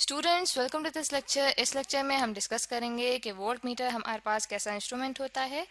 Students welcome to this lecture. इस lecture में हम डिस्कस करेंगे कि वोल्ट मीटर हमारे पास कैसा इंस्ट्रूमेंट होता है।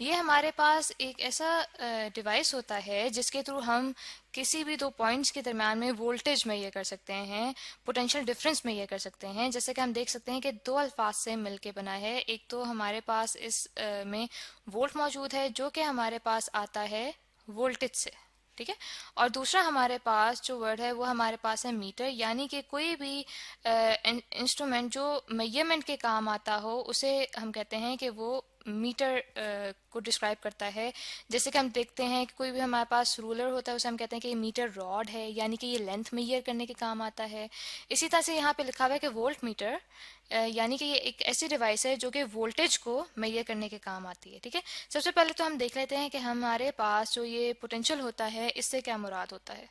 ये हमारे पास एक ऐसा डिवाइस होता है जिसके थ्रू हम किसी भी दो पॉइंट्स के दरम्यान में वोल्टेज मेजर कर सकते हैं, पोटेंशियल डिफरेंस मेजर कर सकते हैं। जैसे कि हम देख सकते हैं कि दो अल्फाज से मिलके बना है। एक तो हमारे पास इस में वोल्ट मौजूद है जो कि हमारे पास आता है वोल्टेज से, ठीक है। और दूसरा हमारे पास जो वर्ड है वो हमारे पास है मीटर, यानी कि कोई भी इंस्ट्रूमेंट जो मेजरमेंट के काम आता हो उसे हम कहते हैं कि वो मीटर को डिस्क्राइब करता है। जैसे कि हम देखते हैं कि कोई भी हमारे पास रूलर होता है उसे हम कहते हैं कि ये मीटर रॉड है, यानी कि ये लेंथ मेजर करने के काम आता है। इसी तरह से यहाँ पे लिखा हुआ है कि वोल्ट मीटर यानी कि ये एक ऐसी डिवाइस है जो कि वोल्टेज को मेजर करने के काम आती है, ठीक है। सबसे पहले तो हम देख लेते हैं कि हमारे पास जो ये पोटेंशियल होता है इससे क्या मुराद होता है।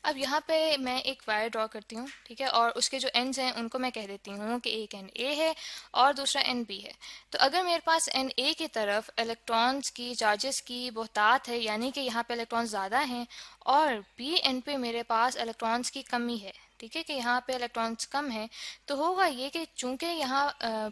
अब यहाँ पे मैं एक वायर ड्रॉ करती हूँ, ठीक है, और उसके जो एंड्स हैं उनको मैं कह देती हूँ कि एक एंड ए है और दूसरा एंड बी है। तो अगर मेरे पास एंड ए की तरफ इलेक्ट्रॉन्स की चार्जेस की बहुतात है, यानी कि यहाँ पे इलेक्ट्रॉन्स ज़्यादा हैं, और बी एंड पे मेरे पास इलेक्ट्रॉन्स की कमी है, ठीक है, कि यहाँ पे इलेक्ट्रॉन्स कम है, तो होगा ये कि चूंकि यहाँ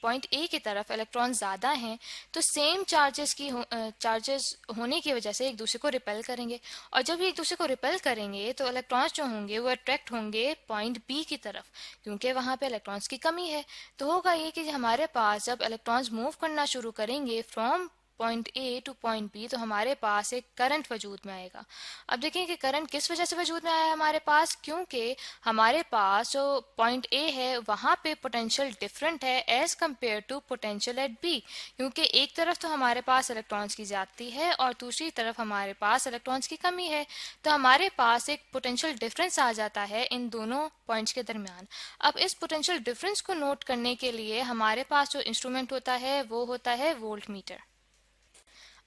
पॉइंट ए की तरफ इलेक्ट्रॉन ज़्यादा हैं तो सेम चार्जेस होने की वजह से एक दूसरे को रिपेल करेंगे, और जब एक दूसरे को रिपेल करेंगे तो इलेक्ट्रॉन्स जो होंगे वो अट्रैक्ट होंगे पॉइंट बी की तरफ, क्योंकि वहाँ पे इलेक्ट्रॉन्स की कमी है। तो होगा ये कि हमारे पास जब इलेक्ट्रॉन्स मूव करना शुरू करेंगे from point A to point B तो हमारे पास एक करंट वजूद में आएगा। अब देखिए कि करंट किस वजह से वजूद में आया हमारे पास, क्योंकि हमारे पास जो पॉइंट ए है वहाँ पे पोटेंशियल डिफरेंट है as compare to potential at B, क्योंकि एक तरफ तो हमारे पास इलेक्ट्रॉन्स की ज्यादती है और दूसरी तरफ हमारे पास इलेक्ट्रॉन्स की कमी है। तो हमारे पास एक पोटेंशियल डिफरेंस आ जाता है इन दोनों पॉइंट्स के दरमियान। अब इस पोटेंशियल डिफरेंस को नोट करने के लिए हमारे पास जो इंस्ट्रूमेंट होता है वो होता है वोल्ट मीटर।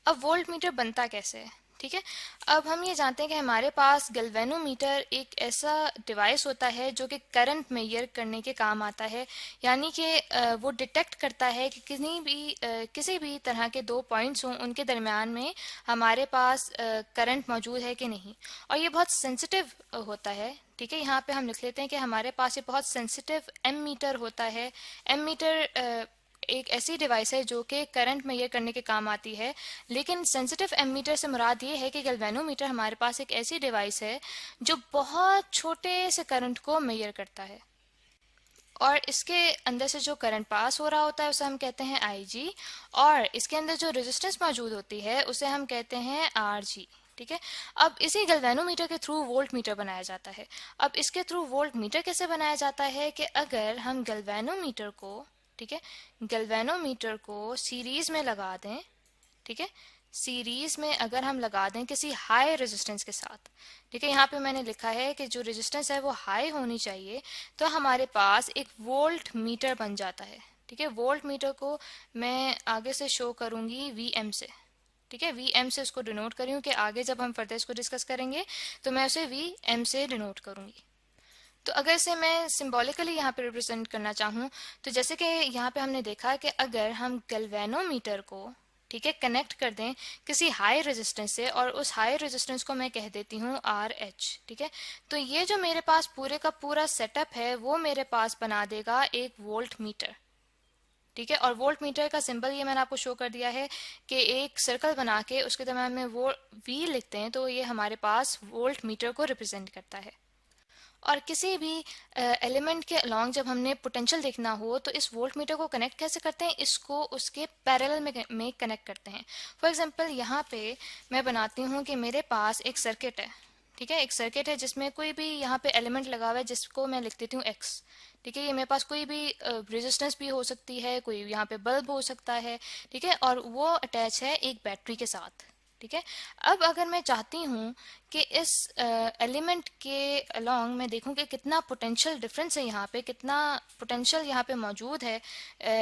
अब वोल्ट मीटर बनता कैसे है, ठीक है। अब हम ये जानते हैं कि हमारे पास गैल्वेनोमीटर एक ऐसा डिवाइस होता है जो कि करंट मेजर करने के काम आता है, यानी कि वो डिटेक्ट करता है कि किसी भी तरह के दो पॉइंट्स हों उनके दरमियान में हमारे पास करंट मौजूद है कि नहीं। और ये बहुत सेंसिटिव होता है, ठीक है। यहाँ पे हम लिख लेते हैं कि हमारे पास ये बहुत सेंसिटिव एम मीटर होता है। एम मीटर एक ऐसी डिवाइस है जो कि करंट मेजर करने के काम आती है, लेकिन सेंसिटिव एमीटर से मुराद ये है कि गैल्वेनोमीटर हमारे पास एक ऐसी डिवाइस है जो बहुत छोटे से करंट को मेजर करता है, और इसके अंदर से जो करंट पास हो रहा होता है उसे हम कहते हैं आईजी, और इसके अंदर जो रेजिस्टेंस मौजूद होती है उसे हम कहते हैं आरजी, ठीक है। अब इसी गैल्वेनोमीटर के थ्रू वोल्ट मीटर बनाया जाता है। अब इसके थ्रू वोल्ट मीटर कैसे बनाया जाता है कि अगर हम गैल्वेनोमीटर को, ठीक है, गैल्वेनोमीटर को सीरीज में लगा दें, ठीक है, सीरीज में अगर हम लगा दें किसी हाई रेजिस्टेंस के साथ, ठीक है, यहाँ पे मैंने लिखा है कि जो रेजिस्टेंस है वो हाई होनी चाहिए, तो हमारे पास एक वोल्ट मीटर बन जाता है, ठीक है। वोल्ट मीटर को मैं आगे से शो करूंगी वीएम से, ठीक है, वीएम से उसको डिनोट करूँ कि आगे जब हम फर्दर इसको डिस्कस करेंगे तो मैं उसे वीएम से डिनोट करूंगी। तो अगर इसे मैं सिंबॉलिकली यहाँ पे रिप्रेजेंट करना चाहूँ तो जैसे कि यहाँ पे हमने देखा कि अगर हम गैल्वेनोमीटर को, ठीक है, कनेक्ट कर दें किसी हाई रेजिस्टेंस से, और उस हाई रेजिस्टेंस को मैं कह देती हूँ आर एच, ठीक है, तो ये जो मेरे पास पूरे का पूरा सेटअप है वो मेरे पास बना देगा एक वोल्ट मीटर, ठीक है। और वोल्ट मीटर का सिंबल ये मैंने आपको शो कर दिया है कि एक सर्कल बना के उसके दरम्यान में वो वी लिखते हैं, तो ये हमारे पास वोल्ट मीटर को रिप्रेजेंट करता है। और किसी भी एलिमेंट के अलोंग जब हमने पोटेंशियल देखना हो तो इस वोल्ट मीटर को कनेक्ट कैसे करते हैं, इसको उसके पैरेलल में कनेक्ट करते हैं। फॉर एग्जांपल यहाँ पे मैं बनाती हूँ कि मेरे पास एक सर्किट है, ठीक है, एक सर्किट है जिसमें कोई भी यहाँ पे एलिमेंट लगा हुआ है जिसको मैं लिख देती हूँ एक्स, ठीक है। ये मेरे पास कोई भी रेजिस्टेंस भी हो सकती है, कोई यहाँ पे बल्ब हो सकता है, ठीक है, और वो अटैच है एक बैटरी के साथ, ठीक है। अब अगर मैं चाहती हूँ कि इस एलिमेंट के अलोंग मैं देखूँ कि कितना पोटेंशियल डिफरेंस है, यहाँ पे कितना पोटेंशियल यहाँ पे मौजूद है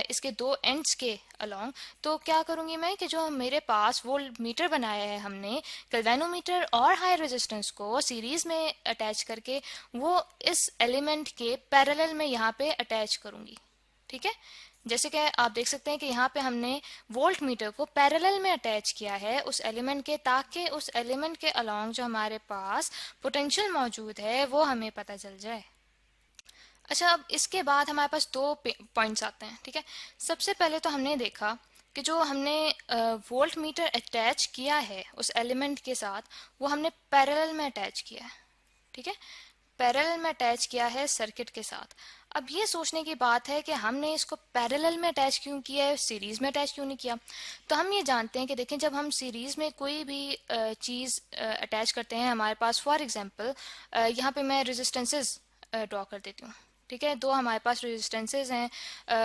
इसके दो एंड्स के अलोंग, तो क्या करूँगी मैं कि जो मेरे पास वो मीटर बनाया है हमने गैल्वेनोमीटर और हाई रेजिस्टेंस को सीरीज में अटैच करके वो इस एलिमेंट के पैरेलल में यहाँ पे अटैच करूँगी, ठीक है। जैसे कि आप देख सकते हैं कि यहाँ पे हमने वोल्ट मीटर को पैरेलल में अटैच किया है उस एलिमेंट के, ताकि उस एलिमेंट के अलोंग जो हमारे पास पोटेंशियल मौजूद है वो हमें पता चल जाए। अच्छा, अब इसके बाद हमारे पास दो पॉइंट्स आते हैं, ठीक है। सबसे पहले तो हमने देखा कि जो हमने वोल्ट मीटर अटैच किया है उस एलिमेंट के साथ, वो हमने पैरेलल में अटैच किया है, ठीक है। पैरेलल में अटैच किया है सर्किट के साथ। अब ये सोचने की बात है कि हमने इसको पैरेलल में अटैच क्यों किया है, सीरीज में अटैच क्यों नहीं किया। तो हम ये जानते हैं कि देखें, जब हम सीरीज में कोई भी चीज़ अटैच करते हैं हमारे पास, फॉर एग्जांपल यहाँ पे मैं रेजिस्टेंसेस ड्रॉ कर देती हूँ, ठीक है। दो हमारे पास रेजिस्टेंसेस हैं,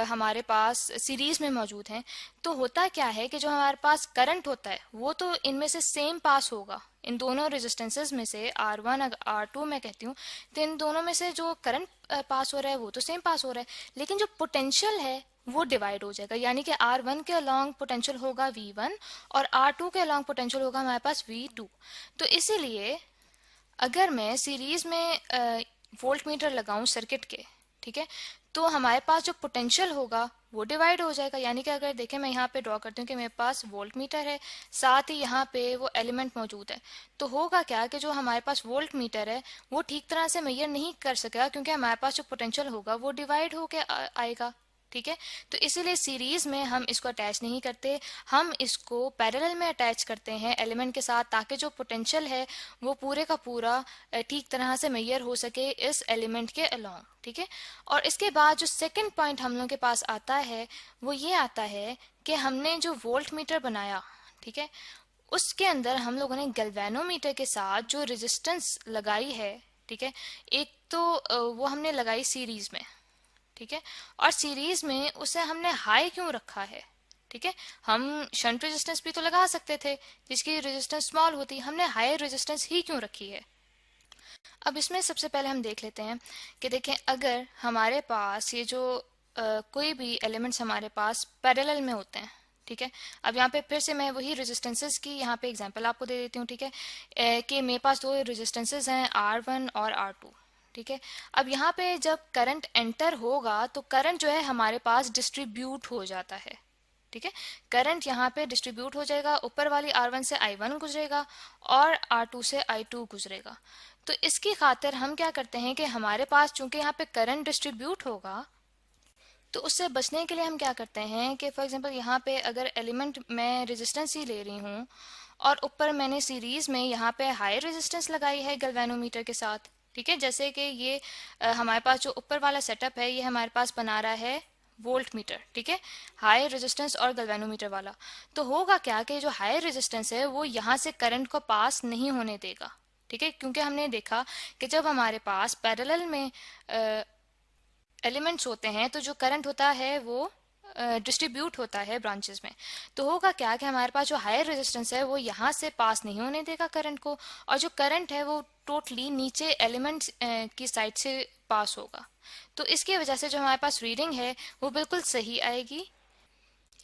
हमारे पास सीरीज में मौजूद हैं। तो होता क्या है कि जो हमारे पास करंट होता है वो तो इनमें से सेम पास होगा, इन दोनों रेजिस्टेंसेस में से R1 R2 मैं कहती हूँ, तो इन दोनों में से जो करंट पास हो रहा है वो तो सेम पास हो रहा है, लेकिन जो पोटेंशियल है वो डिवाइड हो जाएगा। यानी कि R1 के अलॉन्ग पोटेंशियल होगा V1 और R2 के अलॉन्ग पोटेंशियल होगा हमारे पास V2। तो इसीलिए अगर मैं सीरीज में वोल्ट मीटर लगाऊं सर्किट के, ठीक है, तो हमारे पास जो पोटेंशियल होगा वो डिवाइड हो जाएगा। यानी कि अगर देखें, मैं यहाँ पे ड्रॉ करती हूँ कि मेरे पास वोल्ट मीटर है, साथ ही यहाँ पे वो एलिमेंट मौजूद है, तो होगा क्या कि जो हमारे पास वोल्ट मीटर है वो ठीक तरह से मेजर नहीं कर सकेगा, क्योंकि हमारे पास जो पोटेंशियल होगा वो डिवाइड होके आएगा, ठीक है। तो इसीलिए सीरीज में हम इसको अटैच नहीं करते, हम इसको पैरेलल में अटैच करते हैं एलिमेंट के साथ, ताकि जो पोटेंशियल है वो पूरे का पूरा ठीक तरह से मेजर हो सके इस एलिमेंट के अलोंग, ठीक है। और इसके बाद जो सेकंड पॉइंट हम लोग के पास आता है वो ये आता है कि हमने जो वोल्ट मीटर बनाया, ठीक है, उसके अंदर हम लोगों ने गैल्वेनोमीटर के साथ जो रेजिस्टेंस लगाई है, ठीक है, एक तो वो हमने लगाई सीरीज में, ठीक है। और सीरीज में उसे हमने हाई क्यों रखा है, ठीक है। हम शंट रेजिस्टेंस भी तो लगा सकते थे जिसकी रेजिस्टेंस स्मॉल होती, हमने हाई रेजिस्टेंस ही क्यों रखी है। अब इसमें सबसे पहले हम देख लेते हैं कि देखें, अगर हमारे पास ये जो कोई भी एलिमेंट्स हमारे पास पैरेलल में होते हैं, ठीक है। अब यहाँ पे फिर से मैं वही रेजिस्टेंसेस की यहाँ पे एग्जांपल आपको दे देती हूँ, ठीक है, कि मेरे पास दो रेजिस्टेंसेस हैं R1 और R2, ठीक है। अब यहाँ पे जब करंट एंटर होगा तो करंट जो है हमारे पास डिस्ट्रीब्यूट हो जाता है, ठीक है। करंट यहाँ पे डिस्ट्रीब्यूट हो जाएगा, ऊपर वाली R1 से I1 गुजरेगा और R2 से I2 गुजरेगा। तो इसकी खातिर हम क्या करते हैं कि हमारे पास चूंकि यहाँ पे करंट डिस्ट्रीब्यूट होगा, तो उससे बचने के लिए हम क्या करते हैं कि फॉर एग्जांपल यहाँ पे अगर एलिमेंट मैं रेजिस्टेंस ही ले रही हूँ और ऊपर मैंने सीरीज में यहाँ पे हाई रेजिस्टेंस लगाई है गैल्वेनोमीटर के साथ, ठीक है। जैसे कि ये हमारे पास जो ऊपर वाला सेटअप है ये हमारे पास बना रहा है वोल्ट मीटर, ठीक है, हाई रेजिस्टेंस और गैल्वेनोमीटर वाला। तो होगा क्या कि जो हाई रेजिस्टेंस है वो यहाँ से करंट को पास नहीं होने देगा, ठीक है, क्योंकि हमने देखा कि जब हमारे पास पैरेलल में एलिमेंट्स होते हैं तो जो करंट होता है वो डिस्ट्रीब्यूट होता है ब्रांचेस में। तो होगा क्या कि हमारे पास जो हायर रेजिस्टेंस है वो यहाँ से पास नहीं होने देगा करंट को, और जो करंट है वो टोटली नीचे एलिमेंट्स की साइड से पास होगा। तो इसकी वजह से जो हमारे पास रीडिंग है वो बिल्कुल सही आएगी।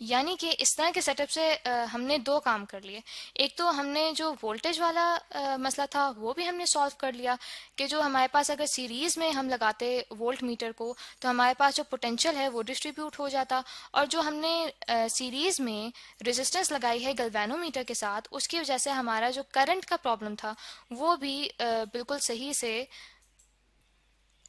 यानी कि इस तरह के सेटअप से हमने दो काम कर लिए। एक तो हमने जो वोल्टेज वाला मसला था वो भी हमने सॉल्व कर लिया कि जो हमारे पास अगर सीरीज में हम लगाते वोल्ट मीटर को तो हमारे पास जो पोटेंशियल है वो डिस्ट्रीब्यूट हो जाता, और जो हमने सीरीज में रेजिस्टेंस लगाई है गैल्वेनोमीटर के साथ उसकी वजह से हमारा जो करंट का प्रॉब्लम था वो भी बिल्कुल सही से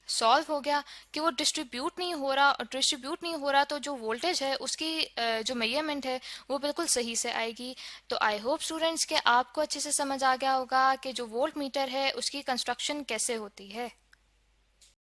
सॉल्व हो गया कि वो डिस्ट्रीब्यूट नहीं हो रहा, और डिस्ट्रीब्यूट नहीं हो रहा तो जो वोल्टेज है उसकी जो मेजरमेंट है वो बिल्कुल सही से आएगी। तो आई होप स्टूडेंट्स के आपको अच्छे से समझ आ गया होगा कि जो वोल्ट मीटर है उसकी कंस्ट्रक्शन कैसे होती है।